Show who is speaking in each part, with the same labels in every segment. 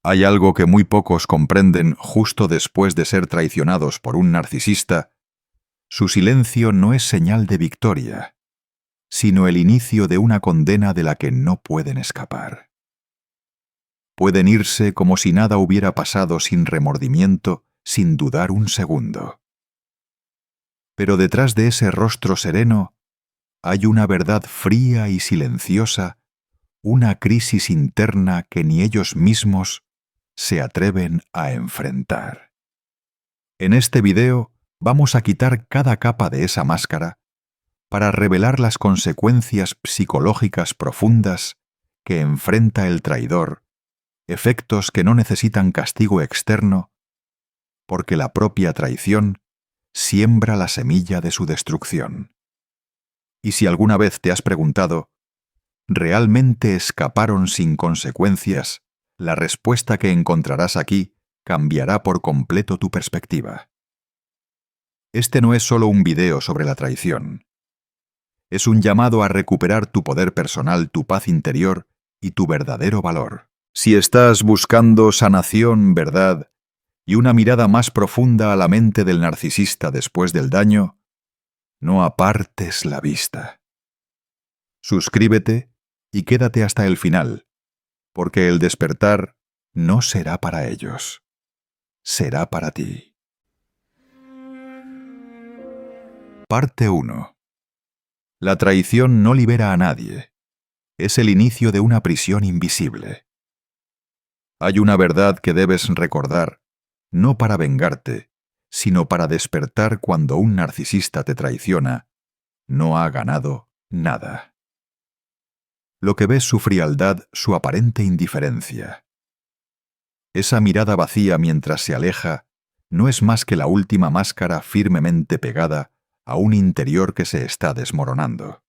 Speaker 1: Hay algo que muy pocos comprenden justo después de ser traicionados por un narcisista. Su silencio no es señal de victoria, sino el inicio de una condena de la que no pueden escapar. Pueden irse como si nada hubiera pasado sin remordimiento, sin dudar un segundo. Pero detrás de ese rostro sereno hay una verdad fría y silenciosa, una crisis interna que ni ellos mismos se atreven a enfrentar. En este video vamos a quitar cada capa de esa máscara para revelar las consecuencias psicológicas profundas que enfrenta el traidor, efectos que no necesitan castigo externo, porque la propia traición siembra la semilla de su destrucción. Y si alguna vez te has preguntado, ¿realmente escaparon sin consecuencias? La respuesta que encontrarás aquí cambiará por completo tu perspectiva. Este no es solo un video sobre la traición. Es un llamado a recuperar tu poder personal, tu paz interior y tu verdadero valor. Si estás buscando sanación, verdad y una mirada más profunda a la mente del narcisista después del daño, no apartes la vista. Suscríbete y quédate hasta el final, porque el despertar no será para ellos, será para ti. Parte 1. La traición no libera a nadie. Es el inicio de una prisión invisible. Hay una verdad que debes recordar, no para vengarte, sino para despertar cuando un narcisista te traiciona. No ha ganado nada. Lo que ves su frialdad, su aparente indiferencia. Esa mirada vacía mientras se aleja no es más que la última máscara firmemente pegada a un interior que se está desmoronando.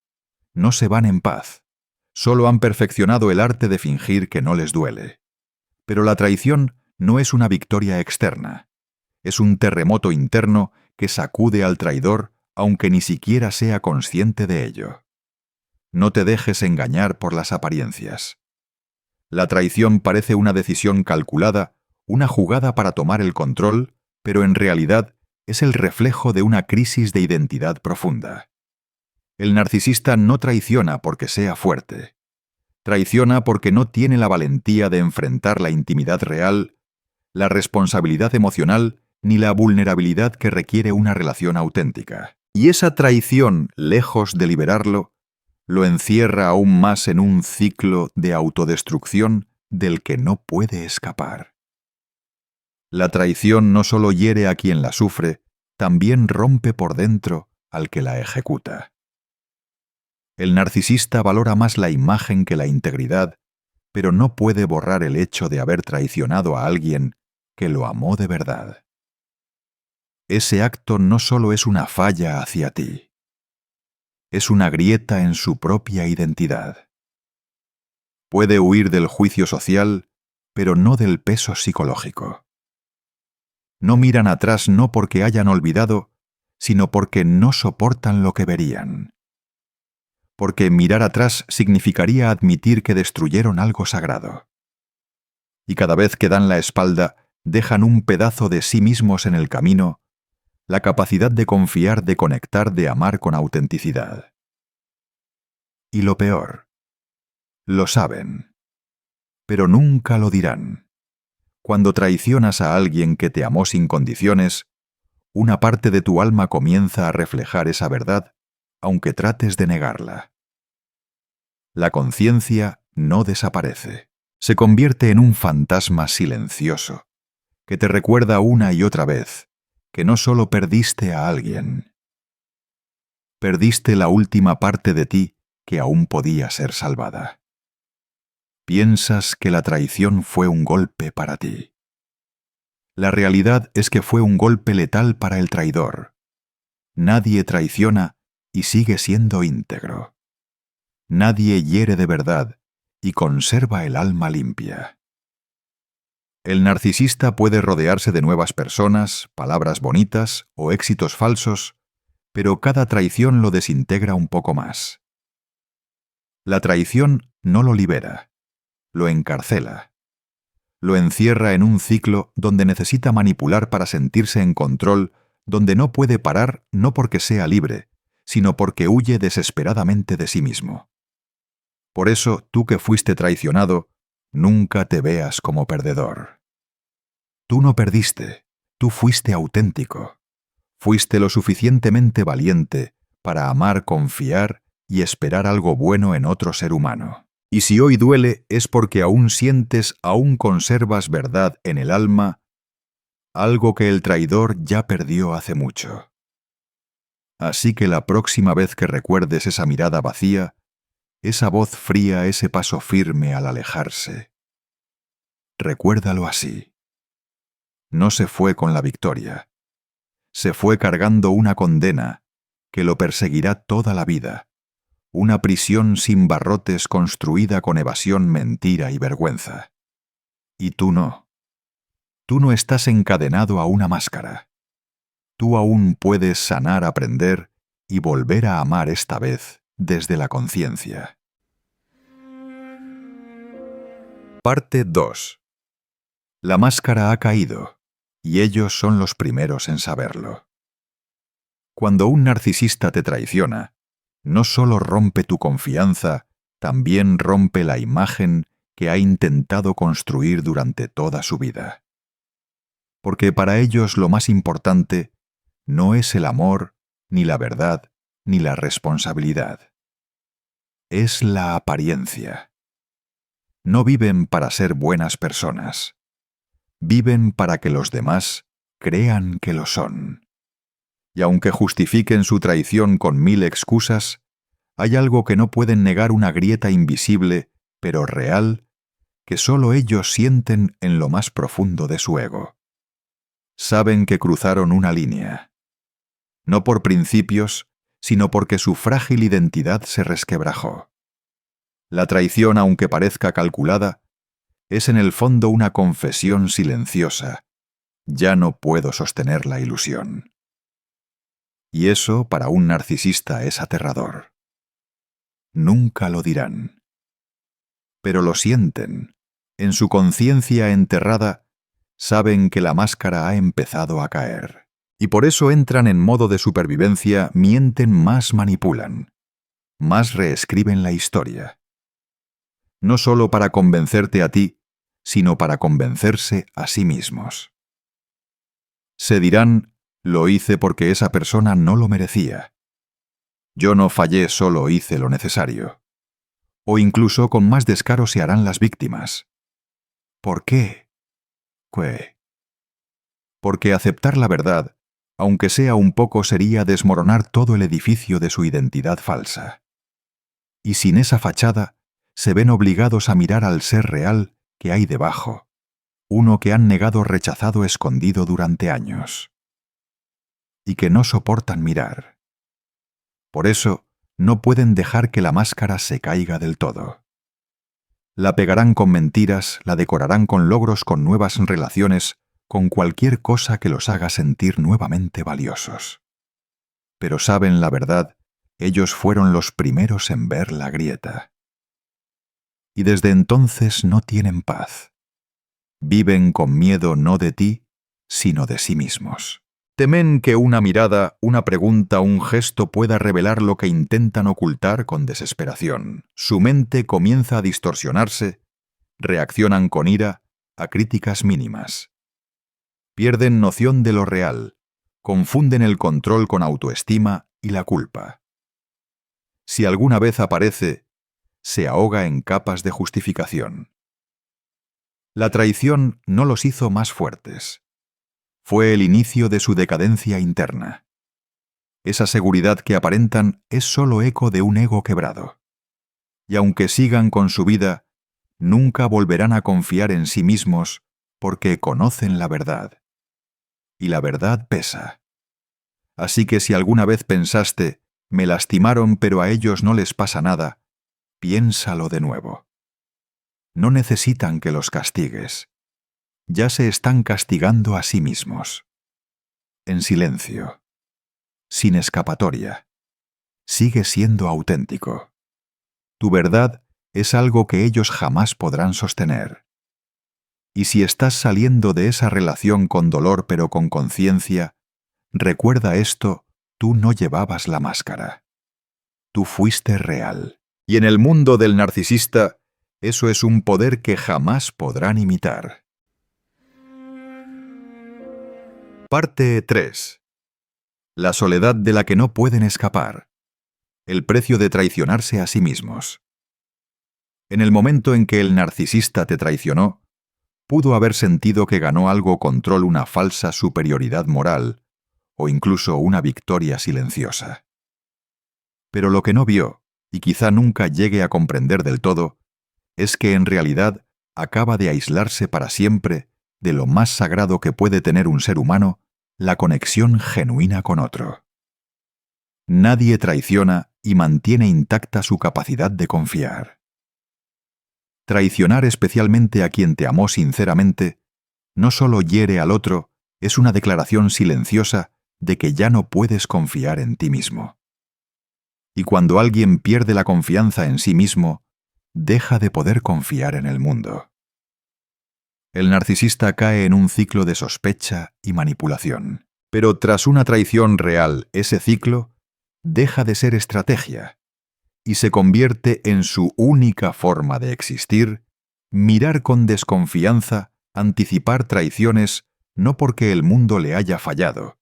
Speaker 1: No se van en paz. Solo han perfeccionado el arte de fingir que no les duele. Pero la traición no es una victoria externa. Es un terremoto interno que sacude al traidor aunque ni siquiera sea consciente de ello. No te dejes engañar por las apariencias. La traición parece una decisión calculada, una jugada para tomar el control, pero en realidad es el reflejo de una crisis de identidad profunda. El narcisista no traiciona porque sea fuerte. Traiciona porque no tiene la valentía de enfrentar la intimidad real, la responsabilidad emocional ni la vulnerabilidad que requiere una relación auténtica. Y esa traición, lejos de liberarlo, lo encierra aún más en un ciclo de autodestrucción del que no puede escapar. La traición no solo hiere a quien la sufre, también rompe por dentro al que la ejecuta. El narcisista valora más la imagen que la integridad, pero no puede borrar el hecho de haber traicionado a alguien que lo amó de verdad. Ese acto no solo es una falla hacia ti, es una grieta en su propia identidad. Puede huir del juicio social, pero no del peso psicológico. No miran atrás no porque hayan olvidado, sino porque no soportan lo que verían. Porque mirar atrás significaría admitir que destruyeron algo sagrado. Y cada vez que dan la espalda, dejan un pedazo de sí mismos en el camino, la capacidad de confiar, de conectar, de amar con autenticidad. Y lo peor, lo saben, pero nunca lo dirán. Cuando traicionas a alguien que te amó sin condiciones, una parte de tu alma comienza a reflejar esa verdad, aunque trates de negarla. La conciencia no desaparece, se convierte en un fantasma silencioso, que te recuerda una y otra vez que no solo perdiste a alguien, perdiste la última parte de ti que aún podía ser salvada. Piensas que la traición fue un golpe para ti. La realidad es que fue un golpe letal para el traidor. Nadie traiciona y sigue siendo íntegro. Nadie hiere de verdad y conserva el alma limpia. El narcisista puede rodearse de nuevas personas, palabras bonitas o éxitos falsos, pero cada traición lo desintegra un poco más. La traición no lo libera, lo encarcela. lo encierra en un ciclo donde necesita manipular para sentirse en control, donde no puede parar no porque sea libre, sino porque huye desesperadamente de sí mismo. Por eso, tú que fuiste traicionado, nunca te veas como perdedor. Tú no perdiste, tú fuiste auténtico. Fuiste lo suficientemente valiente para amar, confiar y esperar algo bueno en otro ser humano. Y si hoy duele es porque aún sientes, aún conservas verdad en el alma, algo que el traidor ya perdió hace mucho. Así que la próxima vez que recuerdes esa mirada vacía, esa voz fría, ese paso firme al alejarse, recuérdalo así. No se fue con la victoria. Se fue cargando una condena que lo perseguirá toda la vida, una prisión sin barrotes construida con evasión, mentira y vergüenza. Y tú no. Tú no estás encadenado a una máscara. Tú aún puedes sanar, aprender y volver a amar esta vez desde la conciencia. Parte 2. La máscara ha caído, y ellos son los primeros en saberlo. Cuando un narcisista te traiciona, no solo rompe tu confianza, también rompe la imagen que ha intentado construir durante toda su vida. Porque para ellos lo más importante no es el amor, ni la verdad, ni la responsabilidad. Es la apariencia. No viven para ser buenas personas. Viven para que los demás crean que lo son. Y aunque justifiquen su traición con 1000 excusas, hay algo que no pueden negar, una grieta invisible, pero real, que solo ellos sienten en lo más profundo de su ego. Saben que cruzaron una línea. No por principios, sino porque su frágil identidad se resquebrajó. La traición, aunque parezca calculada, es en el fondo una confesión silenciosa. Ya no puedo sostener la ilusión. Y eso para un narcisista es aterrador. Nunca lo dirán. Pero lo sienten. En su conciencia enterrada, saben que la máscara ha empezado a caer. Y por eso entran en modo de supervivencia, mienten más, manipulan. Más reescriben la historia. No solo para convencerte a ti, sino para convencerse a sí mismos. Se dirán, lo hice porque esa persona no lo merecía. Yo no fallé, solo hice lo necesario. O incluso con más descaro se harán las víctimas. ¿Por qué? Porque aceptar la verdad, aunque sea un poco, sería desmoronar todo el edificio de su identidad falsa. Y sin esa fachada, se ven obligados a mirar al ser real que hay debajo, uno que han negado, rechazado, escondido durante años. Y que no soportan mirar. Por eso, no pueden dejar que la máscara se caiga del todo. La pegarán con mentiras, la decorarán con logros, con nuevas relaciones, con cualquier cosa que los haga sentir nuevamente valiosos. Pero saben la verdad, ellos fueron los primeros en ver la grieta. Y desde entonces no tienen paz. Viven con miedo no de ti, sino de sí mismos. Temen que una mirada, una pregunta, un gesto pueda revelar lo que intentan ocultar con desesperación. Su mente comienza a distorsionarse, reaccionan con ira a críticas mínimas. Pierden noción de lo real, confunden el control con autoestima y la culpa. Si alguna vez aparece, se ahoga en capas de justificación. La traición no los hizo más fuertes. Fue el inicio de su decadencia interna. Esa seguridad que aparentan es solo eco de un ego quebrado. Y aunque sigan con su vida, nunca volverán a confiar en sí mismos porque conocen la verdad. Y la verdad pesa. Así que si alguna vez pensaste, me lastimaron pero a ellos no les pasa nada, piénsalo de nuevo. No necesitan que los castigues. Ya se están castigando a sí mismos. En silencio. Sin escapatoria. Sigue siendo auténtico. Tu verdad es algo que ellos jamás podrán sostener. Y si estás saliendo de esa relación con dolor pero con conciencia, recuerda esto, tú no llevabas la máscara. Tú fuiste real. Y en el mundo del narcisista, eso es un poder que jamás podrán imitar. Parte 3. La soledad de la que no pueden escapar. El precio de traicionarse a sí mismos. En el momento en que el narcisista te traicionó, pudo haber sentido que ganó algo control, una falsa superioridad moral, o incluso una victoria silenciosa. Pero lo que no vio, y quizá nunca llegue a comprender del todo, es que en realidad acaba de aislarse para siempre de lo más sagrado que puede tener un ser humano, la conexión genuina con otro. Nadie traiciona y mantiene intacta su capacidad de confiar. Traicionar especialmente a quien te amó sinceramente, no solo hiere al otro, es una declaración silenciosa de que ya no puedes confiar en ti mismo. Y cuando alguien pierde la confianza en sí mismo, deja de poder confiar en el mundo. El narcisista cae en un ciclo de sospecha y manipulación. Pero tras una traición real, ese ciclo deja de ser estrategia y se convierte en su única forma de existir, mirar con desconfianza, anticipar traiciones, no porque el mundo le haya fallado,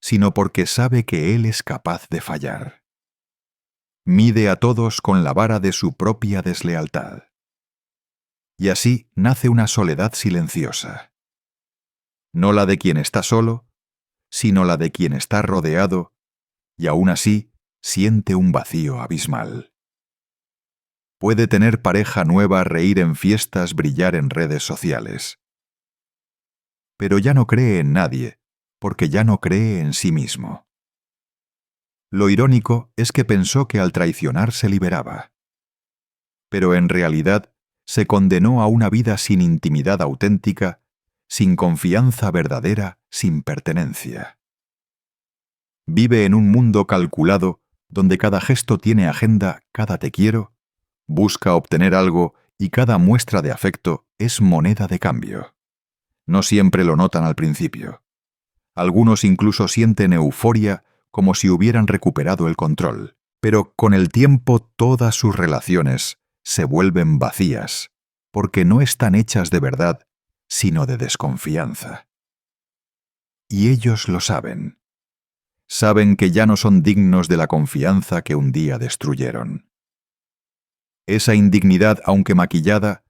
Speaker 1: sino porque sabe que él es capaz de fallar. Mide a todos con la vara de su propia deslealtad. Y así nace una soledad silenciosa. No la de quien está solo, sino la de quien está rodeado, y aún así siente un vacío abismal. Puede tener pareja nueva, reír en fiestas, brillar en redes sociales. Pero ya no cree en nadie, porque ya no cree en sí mismo. Lo irónico es que pensó que al traicionar se liberaba. Pero en realidad se condenó a una vida sin intimidad auténtica, sin confianza verdadera, sin pertenencia. Vive en un mundo calculado donde cada gesto tiene agenda, cada te quiero, busca obtener algo y cada muestra de afecto es moneda de cambio. No siempre lo notan al principio. Algunos incluso sienten euforia como si hubieran recuperado el control, pero con el tiempo todas sus relaciones se vuelven vacías, porque no están hechas de verdad, sino de desconfianza. Y ellos lo saben. Saben que ya no son dignos de la confianza que un día destruyeron. Esa indignidad, aunque maquillada,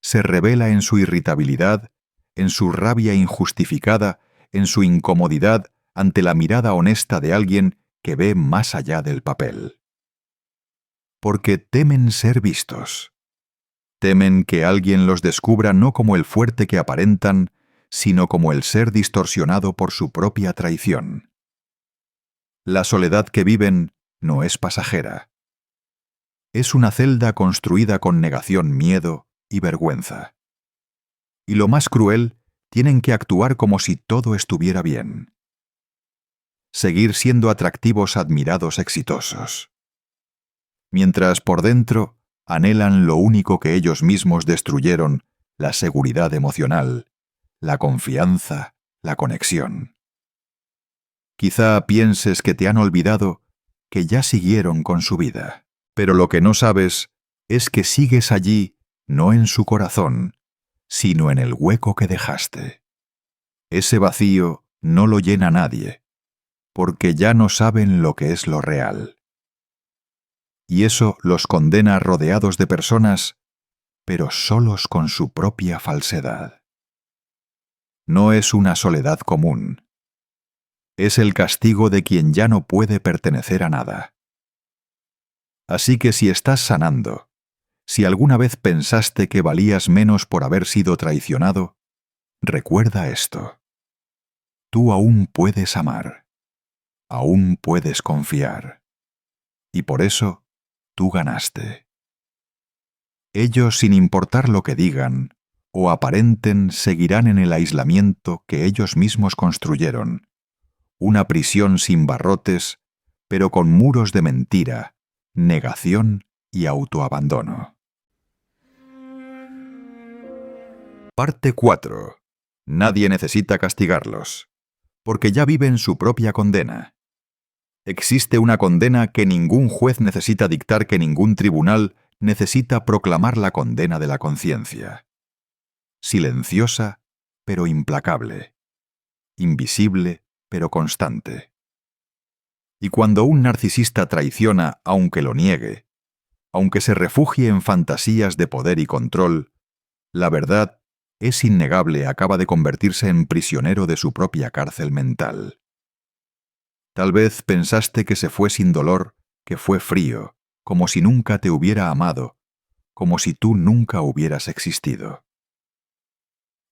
Speaker 1: se revela en su irritabilidad, en su rabia injustificada, en su incomodidad ante la mirada honesta de alguien que ve más allá del papel. Porque temen ser vistos. Temen que alguien los descubra no como el fuerte que aparentan, sino como el ser distorsionado por su propia traición. La soledad que viven no es pasajera. Es una celda construida con negación, miedo y vergüenza. Y lo más cruel, tienen que actuar como si todo estuviera bien. Seguir siendo atractivos, admirados, exitosos. Mientras por dentro anhelan lo único que ellos mismos destruyeron, la seguridad emocional, la confianza, la conexión. Quizá pienses que te han olvidado, que ya siguieron con su vida. Pero lo que no sabes es que sigues allí, no en su corazón, sino en el hueco que dejaste. Ese vacío no lo llena nadie, porque ya no saben lo que es lo real. Y eso los condena rodeados de personas, pero solos con su propia falsedad. No es una soledad común. Es el castigo de quien ya no puede pertenecer a nada. Así que si estás sanando, si alguna vez pensaste que valías menos por haber sido traicionado, recuerda esto. Tú aún puedes amar, aún puedes confiar, y por eso tú ganaste. Ellos, sin importar lo que digan o aparenten, seguirán en el aislamiento que ellos mismos construyeron, una prisión sin barrotes, pero con muros de mentira, negación y autoabandono. Parte 4. Nadie necesita castigarlos, porque ya viven su propia condena. Existe una condena que ningún juez necesita dictar, que ningún tribunal necesita proclamar: la condena de la conciencia. Silenciosa, pero implacable. Invisible, pero constante. Y cuando un narcisista traiciona, aunque lo niegue, aunque se refugie en fantasías de poder y control, la verdad es innegable: acaba de convertirse en prisionero de su propia cárcel mental. Tal vez pensaste que se fue sin dolor, que fue frío, como si nunca te hubiera amado, como si tú nunca hubieras existido.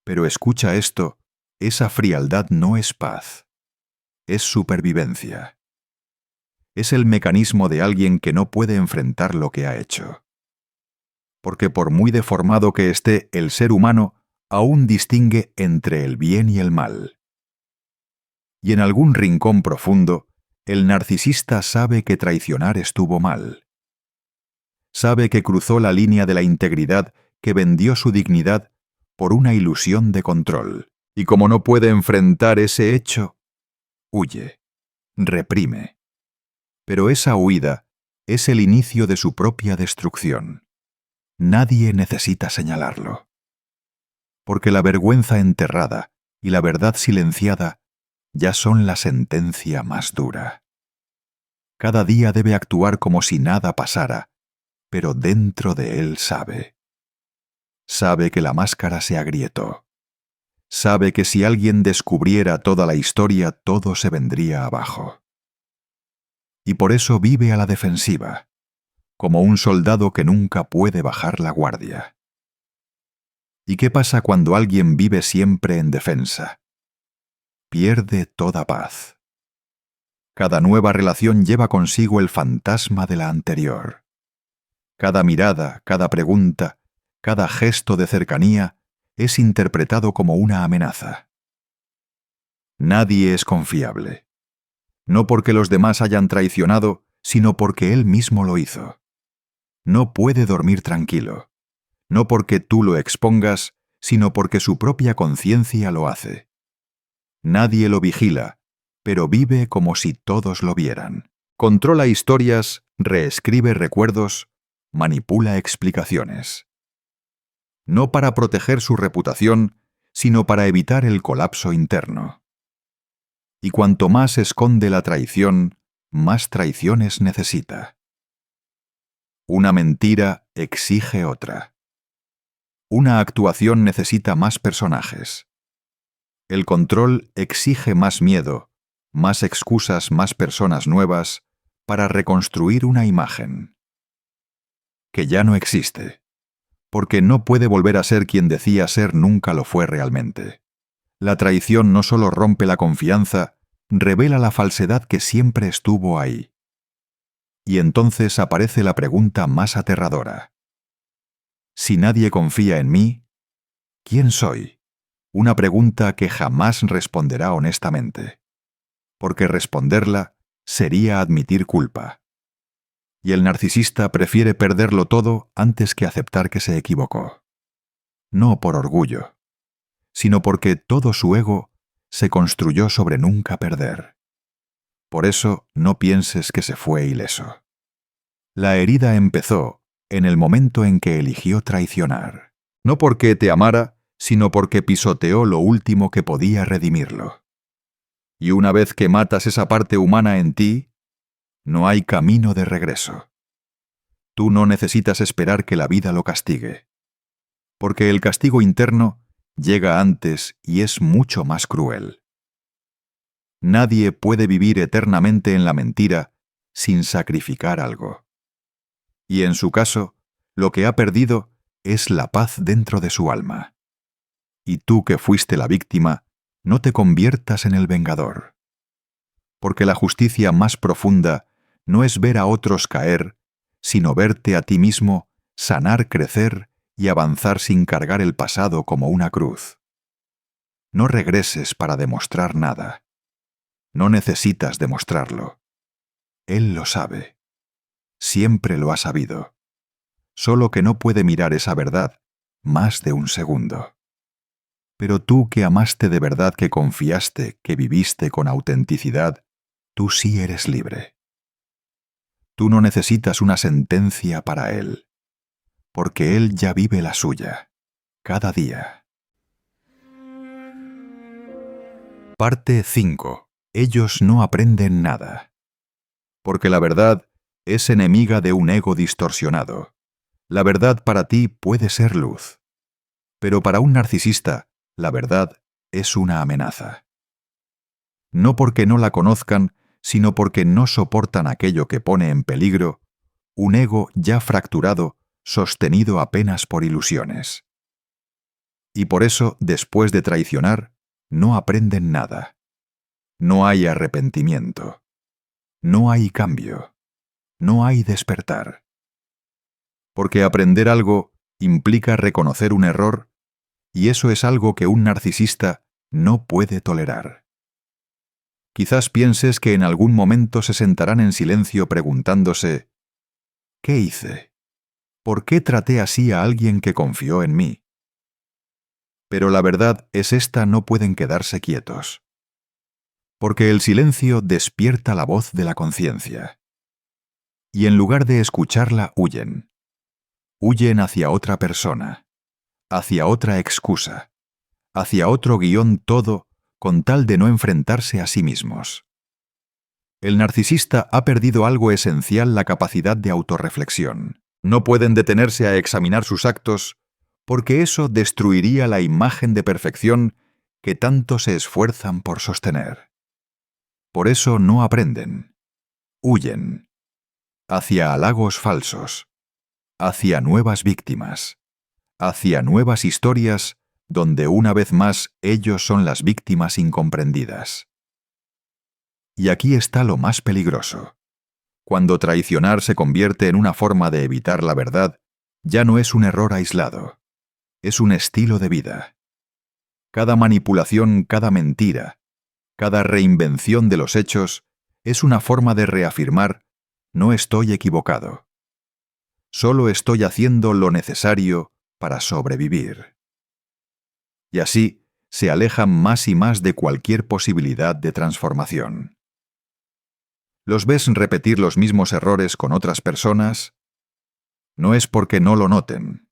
Speaker 1: Pero escucha esto: esa frialdad no es paz, es supervivencia. Es el mecanismo de alguien que no puede enfrentar lo que ha hecho. Porque por muy deformado que esté, el ser humano aún distingue entre el bien y el mal. Y en algún rincón profundo, el narcisista sabe que traicionar estuvo mal. Sabe que cruzó la línea de la integridad, que vendió su dignidad por una ilusión de control. Y como no puede enfrentar ese hecho, huye, reprime. Pero esa huida es el inicio de su propia destrucción. Nadie necesita señalarlo. Porque la vergüenza enterrada y la verdad silenciada ya son la sentencia más dura. Cada día debe actuar como si nada pasara, pero dentro de él sabe. Sabe que la máscara se agrietó. Sabe que si alguien descubriera toda la historia, todo se vendría abajo. Y por eso vive a la defensiva, como un soldado que nunca puede bajar la guardia. ¿Y qué pasa cuando alguien vive siempre en defensa? Pierde toda paz. Cada nueva relación lleva consigo el fantasma de la anterior. Cada mirada, cada pregunta, cada gesto de cercanía es interpretado como una amenaza. Nadie es confiable. No porque los demás hayan traicionado, sino porque él mismo lo hizo. No puede dormir tranquilo. No porque tú lo expongas, sino porque su propia conciencia lo hace. Nadie lo vigila, pero vive como si todos lo vieran. Controla historias, reescribe recuerdos, manipula explicaciones. No para proteger su reputación, sino para evitar el colapso interno. Y cuanto más esconde la traición, más traiciones necesita. Una mentira exige otra. Una actuación necesita más personajes. El control exige más miedo, más excusas, más personas nuevas para reconstruir una imagen que ya no existe, porque no puede volver a ser quien decía ser, nunca lo fue realmente. La traición no solo rompe la confianza, revela la falsedad que siempre estuvo ahí. Y entonces aparece la pregunta más aterradora. Si nadie confía en mí, ¿quién soy? Una pregunta que jamás responderá honestamente, porque responderla sería admitir culpa. Y el narcisista prefiere perderlo todo antes que aceptar que se equivocó. No por orgullo, sino porque todo su ego se construyó sobre nunca perder. Por eso no pienses que se fue ileso. La herida empezó en el momento en que eligió traicionar. No porque te amara, sino porque pisoteó lo último que podía redimirlo. Y una vez que matas esa parte humana en ti, no hay camino de regreso. Tú no necesitas esperar que la vida lo castigue, porque el castigo interno llega antes y es mucho más cruel. Nadie puede vivir eternamente en la mentira sin sacrificar algo. Y en su caso, lo que ha perdido es la paz dentro de su alma. Y tú que fuiste la víctima, no te conviertas en el vengador. Porque la justicia más profunda no es ver a otros caer, sino verte a ti mismo sanar, crecer y avanzar sin cargar el pasado como una cruz. No regreses para demostrar nada. No necesitas demostrarlo. Él lo sabe. Siempre lo ha sabido. Solo que no puede mirar esa verdad más de un segundo. Pero tú que amaste de verdad, que confiaste, que viviste con autenticidad, tú sí eres libre. Tú no necesitas una sentencia para Él, porque Él ya vive la suya, cada día. Parte 5. Ellos no aprenden nada. Porque la verdad es enemiga de un ego distorsionado. La verdad para ti puede ser luz. Pero para un narcisista, la verdad es una amenaza. No porque no la conozcan, sino porque no soportan aquello que pone en peligro un ego ya fracturado, sostenido apenas por ilusiones. Y por eso, después de traicionar, no aprenden nada. No hay arrepentimiento. No hay cambio. No hay despertar. Porque aprender algo implica reconocer un error, y eso es algo que un narcisista no puede tolerar. Quizás pienses que en algún momento se sentarán en silencio preguntándose: ¿qué hice? ¿Por qué traté así a alguien que confió en mí? Pero la verdad es esta: no pueden quedarse quietos. Porque el silencio despierta la voz de la conciencia. Y en lugar de escucharla, huyen. Huyen hacia otra persona, hacia otra excusa, hacia otro guión, todo con tal de no enfrentarse a sí mismos. El narcisista ha perdido algo esencial: la capacidad de autorreflexión. No pueden detenerse a examinar sus actos, porque eso destruiría la imagen de perfección que tanto se esfuerzan por sostener. Por eso no aprenden. Huyen. Hacia halagos falsos. Hacia nuevas víctimas. Hacia nuevas historias donde una vez más ellos son las víctimas incomprendidas. Y aquí está lo más peligroso. Cuando traicionar se convierte en una forma de evitar la verdad, ya no es un error aislado. Es un estilo de vida. Cada manipulación, cada mentira, cada reinvención de los hechos es una forma de reafirmar: no estoy equivocado. Solo estoy haciendo lo necesario para sobrevivir. Y así se alejan más y más de cualquier posibilidad de transformación. ¿Los ves repetir los mismos errores con otras personas? No es porque no lo noten.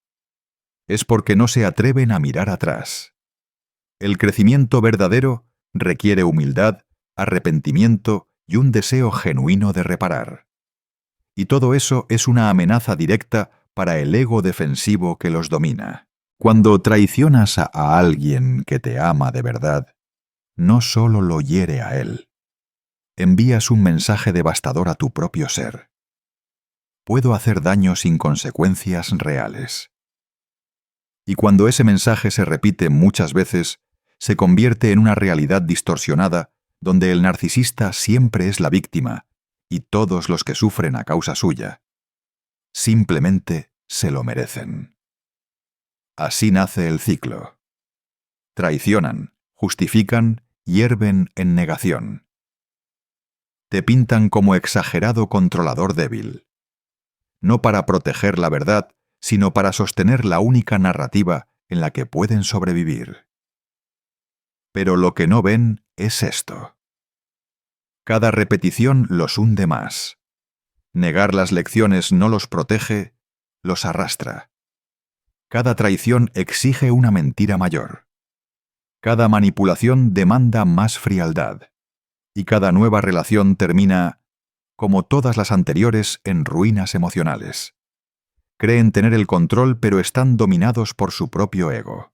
Speaker 1: Es porque no se atreven a mirar atrás. El crecimiento verdadero requiere humildad, arrepentimiento y un deseo genuino de reparar. Y todo eso es una amenaza directa para el ego defensivo que los domina. Cuando traicionas a alguien que te ama de verdad, no solo lo hiere a él. Envías un mensaje devastador a tu propio ser. Puedo hacer daño sin consecuencias reales. Y cuando ese mensaje se repite muchas veces, se convierte en una realidad distorsionada donde el narcisista siempre es la víctima y todos los que sufren a causa suya simplemente se lo merecen. Así nace el ciclo. Traicionan, justifican, hierven en negación. Te pintan como exagerado controlador débil. No para proteger la verdad, sino para sostener la única narrativa en la que pueden sobrevivir. Pero lo que no ven es esto. Cada repetición los hunde más. Negar las lecciones no los protege, los arrastra. Cada traición exige una mentira mayor. Cada manipulación demanda más frialdad. Y cada nueva relación termina, como todas las anteriores, en ruinas emocionales. Creen tener el control, pero están dominados por su propio ego.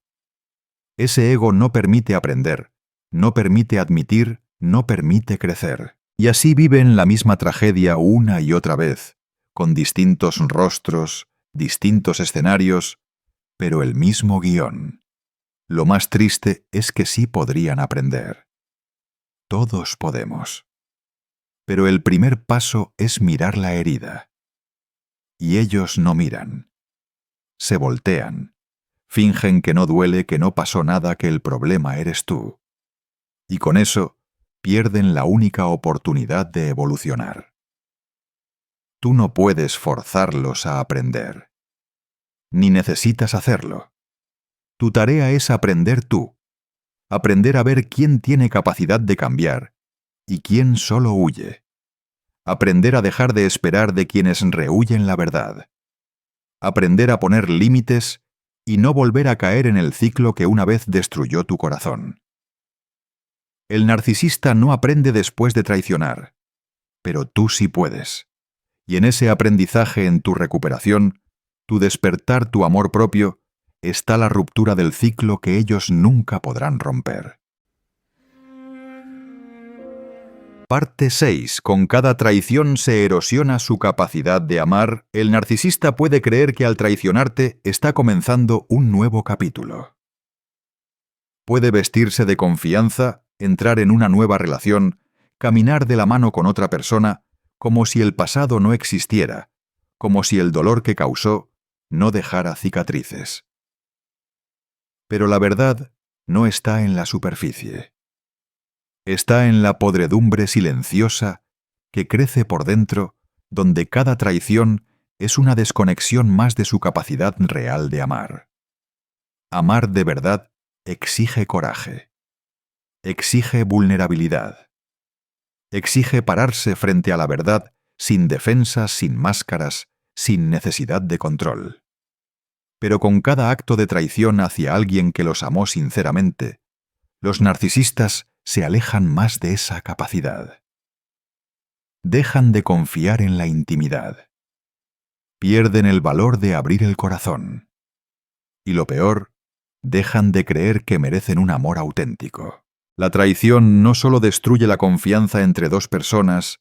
Speaker 1: Ese ego no permite aprender, no permite admitir, no permite crecer. Y así viven la misma tragedia una y otra vez, con distintos rostros, distintos escenarios, pero el mismo guión. Lo más triste es que sí podrían aprender. Todos podemos. Pero el primer paso es mirar la herida. Y ellos no miran. Se voltean. Fingen que no duele, que no pasó nada, que el problema eres tú. Y con eso pierden la única oportunidad de evolucionar. Tú no puedes forzarlos a aprender. Ni necesitas hacerlo. Tu tarea es aprender tú, Aprender a ver quién tiene capacidad de cambiar y quién solo huye. Aprender a dejar de esperar de quienes rehúyen la verdad. Aprender a poner límites y no volver a caer en el ciclo que una vez destruyó tu corazón. El narcisista no aprende después de traicionar, pero tú sí puedes. Y en ese aprendizaje, en tu recuperación, tu despertar, tu amor propio, está la ruptura del ciclo que ellos nunca podrán romper. Parte 6. Con cada traición se erosiona su capacidad de amar. El narcisista puede creer que al traicionarte está comenzando un nuevo capítulo. Puede vestirse de confianza, entrar en una nueva relación, caminar de la mano con otra persona, como si el pasado no existiera, como si el dolor que causó no dejara cicatrices. Pero la verdad no está en la superficie. Está en la podredumbre silenciosa que crece por dentro, donde cada traición es una desconexión más de su capacidad real de amar. Amar de verdad exige coraje. Exige vulnerabilidad. Exige pararse frente a la verdad sin defensas, sin máscaras, sin necesidad de control. Pero con cada acto de traición hacia alguien que los amó sinceramente, los narcisistas se alejan más de esa capacidad. Dejan de confiar en la intimidad. Pierden el valor de abrir el corazón. Y lo peor, dejan de creer que merecen un amor auténtico. La traición no solo destruye la confianza entre dos personas,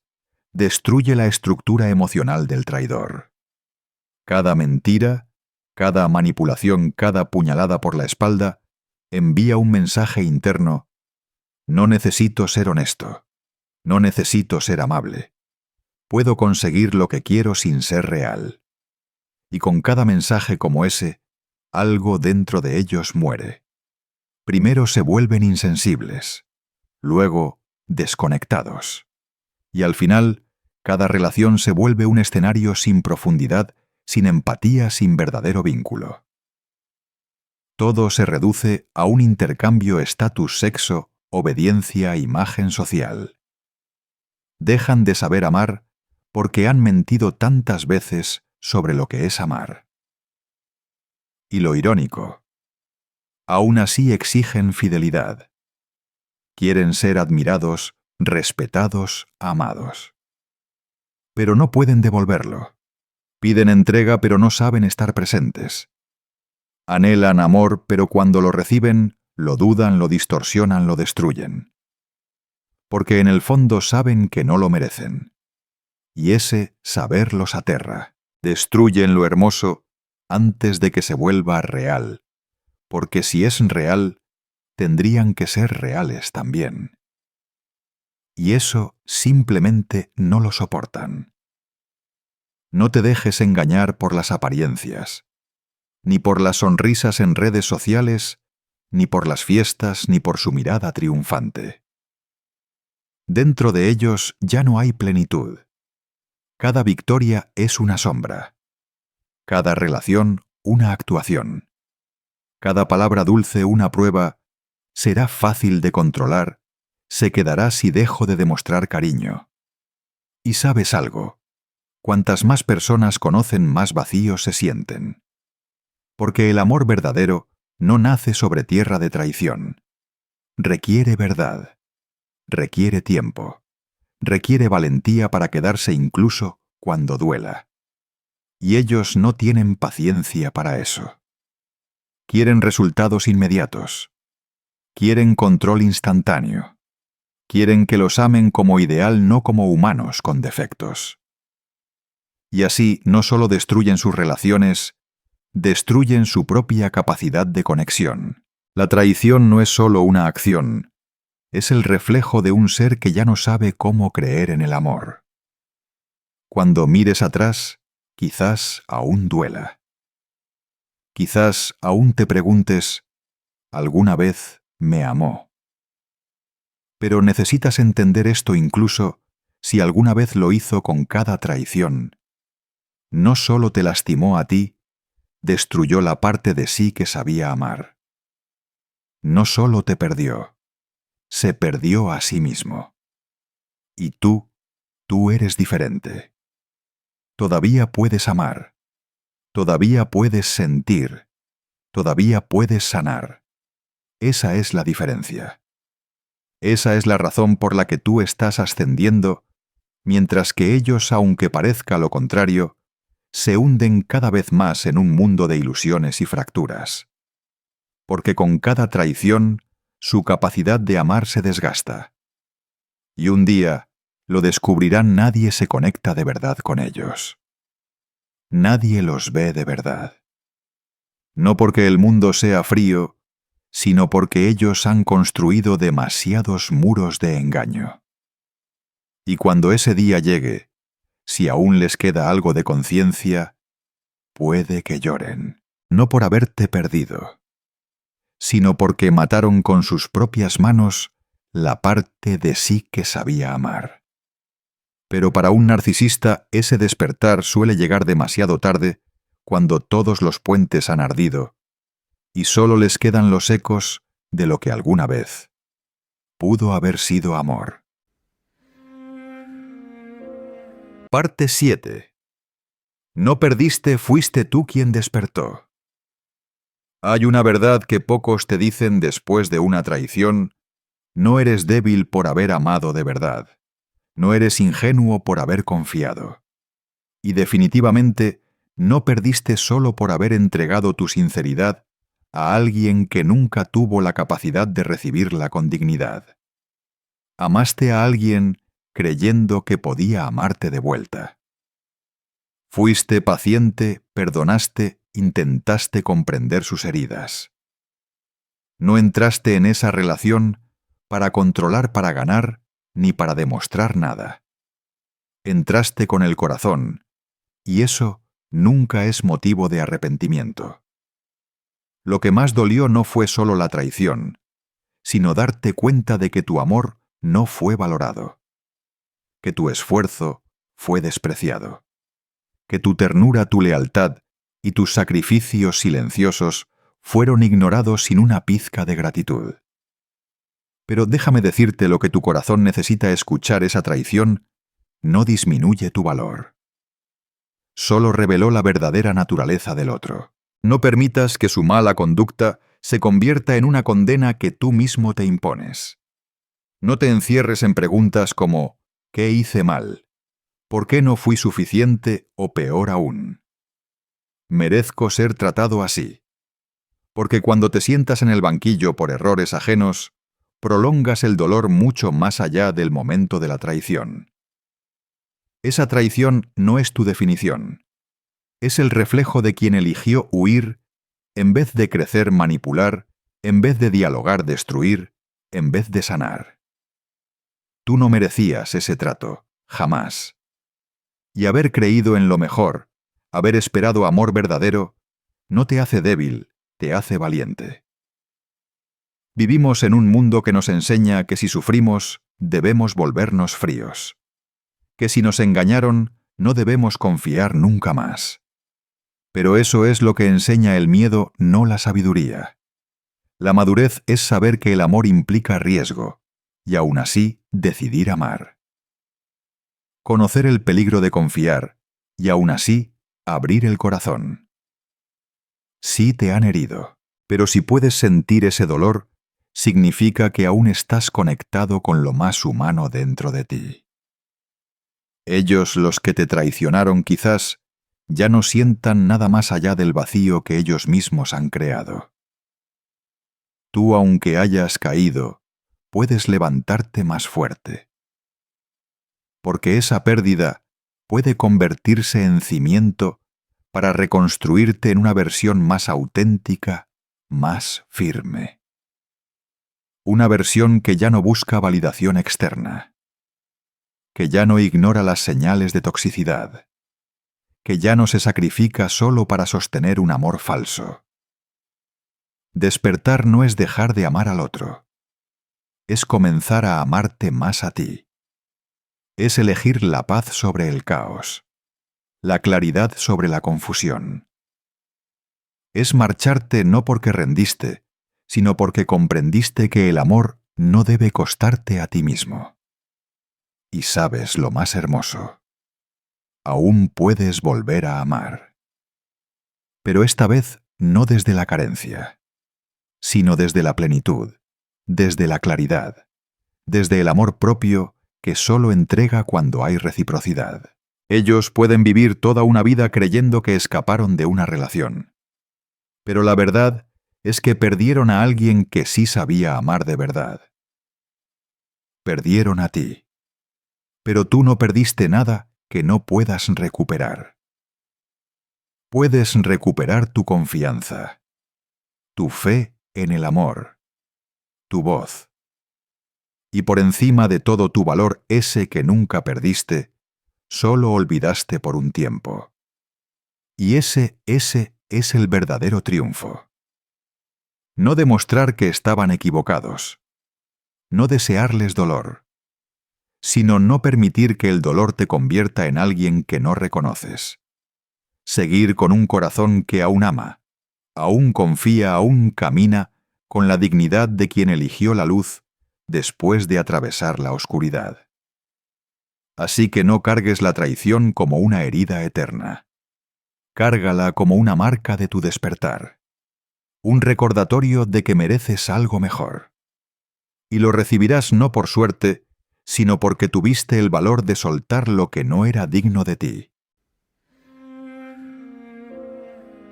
Speaker 1: destruye la estructura emocional del traidor. Cada mentira, cada manipulación, cada puñalada por la espalda, envía un mensaje interno: no necesito ser honesto, no necesito ser amable, puedo conseguir lo que quiero sin ser real. Y con cada mensaje como ese, algo dentro de ellos muere. Primero se vuelven insensibles, luego desconectados. Y al final, cada relación se vuelve un escenario sin profundidad, sin empatía, sin verdadero vínculo. Todo se reduce a un intercambio estatus-sexo, obediencia, imagen social. Dejan de saber amar porque han mentido tantas veces sobre lo que es amar. Y lo irónico, aún así exigen fidelidad. Quieren ser admirados, respetados, amados. Pero no pueden devolverlo. Piden entrega, pero no saben estar presentes. Anhelan amor, pero cuando lo reciben, lo dudan, lo distorsionan, lo destruyen. Porque en el fondo saben que no lo merecen. Y ese saber los aterra. Destruyen lo hermoso antes de que se vuelva real. Porque si es real, tendrían que ser reales también. Y eso simplemente no lo soportan. No te dejes engañar por las apariencias, ni por las sonrisas en redes sociales, ni por las fiestas, ni por su mirada triunfante. Dentro de ellos ya no hay plenitud. Cada victoria es una sombra. Cada relación, una actuación. Cada palabra dulce, una prueba. Será fácil de controlar, se quedará si dejo de demostrar cariño. Y sabes algo, cuantas más personas conocen, más vacíos se sienten. Porque el amor verdadero no nace sobre tierra de traición. Requiere verdad, requiere tiempo, requiere valentía para quedarse incluso cuando duela. Y ellos no tienen paciencia para eso. Quieren resultados inmediatos. Quieren control instantáneo. Quieren que los amen como ideal, no como humanos con defectos. Y así no solo destruyen sus relaciones, destruyen su propia capacidad de conexión. La traición no es solo una acción, es el reflejo de un ser que ya no sabe cómo creer en el amor. Cuando mires atrás, quizás aún duela. Quizás aún te preguntes: ¿alguna vez me amó? Pero necesitas entender esto incluso si alguna vez lo hizo con cada traición. No solo te lastimó a ti, destruyó la parte de sí que sabía amar. no solo te perdió, se perdió a sí mismo. Y tú eres diferente. Todavía puedes amar, todavía puedes sentir, todavía puedes sanar. Esa es la diferencia. Esa es la razón por la que tú estás ascendiendo, mientras que ellos, aunque parezca lo contrario, se hunden cada vez más en un mundo de ilusiones y fracturas. Porque con cada traición, su capacidad de amar se desgasta. Y un día, lo descubrirán, nadie se conecta de verdad con ellos. Nadie los ve de verdad. No porque el mundo sea frío, sino porque ellos han construido demasiados muros de engaño. Y cuando ese día llegue, si aún les queda algo de conciencia, puede que lloren, no por haberte perdido, sino porque mataron con sus propias manos la parte de sí que sabía amar. Pero para un narcisista ese despertar suele llegar demasiado tarde, cuando todos los puentes han ardido, y solo les quedan los ecos de lo que alguna vez pudo haber sido amor. Parte 7. No perdiste, fuiste tú quien despertó. Hay una verdad que pocos te dicen después de una traición: no eres débil por haber amado de verdad, no eres ingenuo por haber confiado. Y definitivamente no perdiste solo por haber entregado tu sinceridad a alguien que nunca tuvo la capacidad de recibirla con dignidad. Amaste a alguien creyendo que podía amarte de vuelta. Fuiste paciente, perdonaste, intentaste comprender sus heridas. No entraste en esa relación para controlar, para ganar, ni para demostrar nada. Entraste con el corazón, y eso nunca es motivo de arrepentimiento. Lo que más dolió no fue solo la traición, sino darte cuenta de que tu amor no fue valorado, que tu esfuerzo fue despreciado, que tu ternura, tu lealtad y tus sacrificios silenciosos fueron ignorados sin una pizca de gratitud. Pero déjame decirte lo que tu corazón necesita escuchar: esa traición no disminuye tu valor. Solo reveló la verdadera naturaleza del otro. No permitas que su mala conducta se convierta en una condena que tú mismo te impones. No te encierres en preguntas como ¿qué hice mal? ¿Por qué no fui suficiente? O peor aún, ¿merezco ser tratado así? Porque cuando te sientas en el banquillo por errores ajenos, prolongas el dolor mucho más allá del momento de la traición. Esa traición no es tu definición. Es el reflejo de quien eligió huir en vez de crecer, manipular, en vez de dialogar, destruir, en vez de sanar. Tú no merecías ese trato, jamás. Y haber creído en lo mejor, haber esperado amor verdadero, no te hace débil, te hace valiente. Vivimos en un mundo que nos enseña que si sufrimos, debemos volvernos fríos. Que si nos engañaron, no debemos confiar nunca más. Pero eso es lo que enseña el miedo, no la sabiduría. La madurez es saber que el amor implica riesgo, y aún así decidir amar. Conocer el peligro de confiar, y aún así abrir el corazón. Sí te han herido, pero si puedes sentir ese dolor, significa que aún estás conectado con lo más humano dentro de ti. Ellos, los que te traicionaron, quizás ya no sientan nada más allá del vacío que ellos mismos han creado. Tú, aunque hayas caído, puedes levantarte más fuerte. Porque esa pérdida puede convertirse en cimiento para reconstruirte en una versión más auténtica, más firme. Una versión que ya no busca validación externa, que ya no ignora las señales de toxicidad, que ya no se sacrifica solo para sostener un amor falso. Despertar no es dejar de amar al otro, es comenzar a amarte más a ti. Es elegir la paz sobre el caos, la claridad sobre la confusión. Es marcharte no porque rendiste, sino porque comprendiste que el amor no debe costarte a ti mismo. Y sabes lo más hermoso: aún puedes volver a amar. Pero esta vez no desde la carencia, sino desde la plenitud, desde la claridad, desde el amor propio que solo entrega cuando hay reciprocidad. Ellos pueden vivir toda una vida creyendo que escaparon de una relación. Pero la verdad es que perdieron a alguien que sí sabía amar de verdad. Perdieron a ti. Pero tú no perdiste nada que no puedas recuperar. Puedes recuperar tu confianza, tu fe en el amor, tu voz. Y por encima de todo tu valor, ese que nunca perdiste, solo olvidaste por un tiempo. Y ese es el verdadero triunfo. No demostrar que estaban equivocados, no desearles dolor, sino no permitir que el dolor te convierta en alguien que no reconoces. Seguir con un corazón que aún ama, aún confía, aún camina con la dignidad de quien eligió la luz después de atravesar la oscuridad. Así que no cargues la traición como una herida eterna. Cárgala como una marca de tu despertar, un recordatorio de que mereces algo mejor. Y lo recibirás no por suerte, sino porque tuviste el valor de soltar lo que no era digno de ti.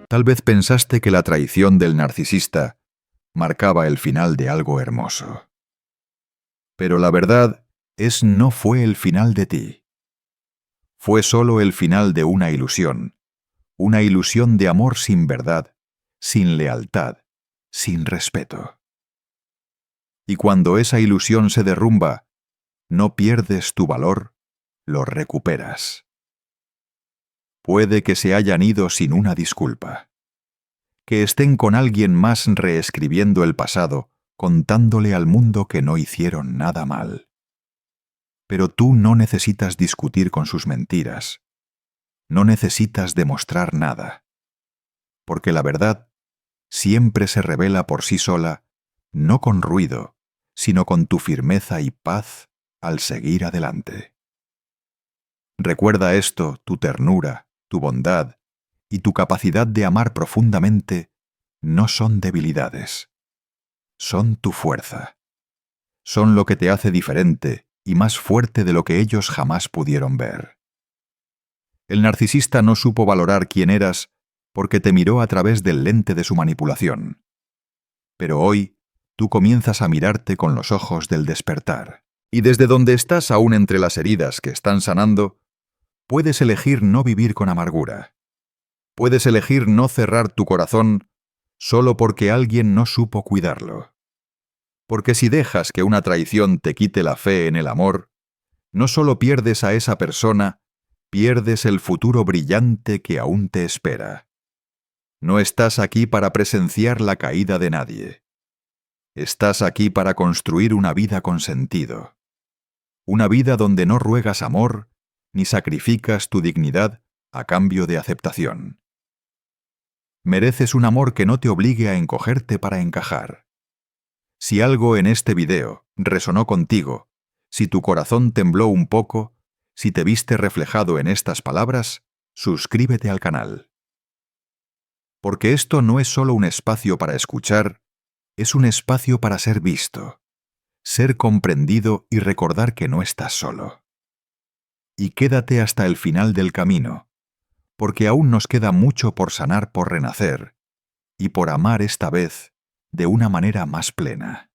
Speaker 1: Tal vez pensaste que la traición del narcisista marcaba el final de algo hermoso. Pero la verdad no fue el final de ti. Fue solo el final de una ilusión de amor sin verdad, sin lealtad, sin respeto. Y cuando esa ilusión se derrumba, no pierdes tu valor, lo recuperas. Puede que se hayan ido sin una disculpa, que estén con alguien más reescribiendo el pasado, contándole al mundo que no hicieron nada mal. Pero tú no necesitas discutir con sus mentiras, no necesitas demostrar nada, porque la verdad siempre se revela por sí sola, no con ruido, sino con tu firmeza y paz al seguir adelante. Recuerda esto: tu ternura, tu bondad y tu capacidad de amar profundamente no son debilidades. Son tu fuerza. Son lo que te hace diferente y más fuerte de lo que ellos jamás pudieron ver. El narcisista no supo valorar quién eras porque te miró a través del lente de su manipulación. Pero hoy tú comienzas a mirarte con los ojos del despertar. Y desde donde estás, aún entre las heridas que están sanando, puedes elegir no vivir con amargura. Puedes elegir no cerrar tu corazón solo porque alguien no supo cuidarlo. Porque si dejas que una traición te quite la fe en el amor, no solo pierdes a esa persona, pierdes el futuro brillante que aún te espera. No estás aquí para presenciar la caída de nadie. Estás aquí para construir una vida con sentido. Una vida donde no ruegas amor ni sacrificas tu dignidad a cambio de aceptación. Mereces un amor que no te obligue a encogerte para encajar. Si algo en este video resonó contigo, si tu corazón tembló un poco, si te viste reflejado en estas palabras, suscríbete al canal. Porque esto no es solo un espacio para escuchar, es un espacio para ser visto, ser comprendido y recordar que no estás solo. Y quédate hasta el final del camino, porque aún nos queda mucho por sanar, por renacer, y por amar esta vez de una manera más plena.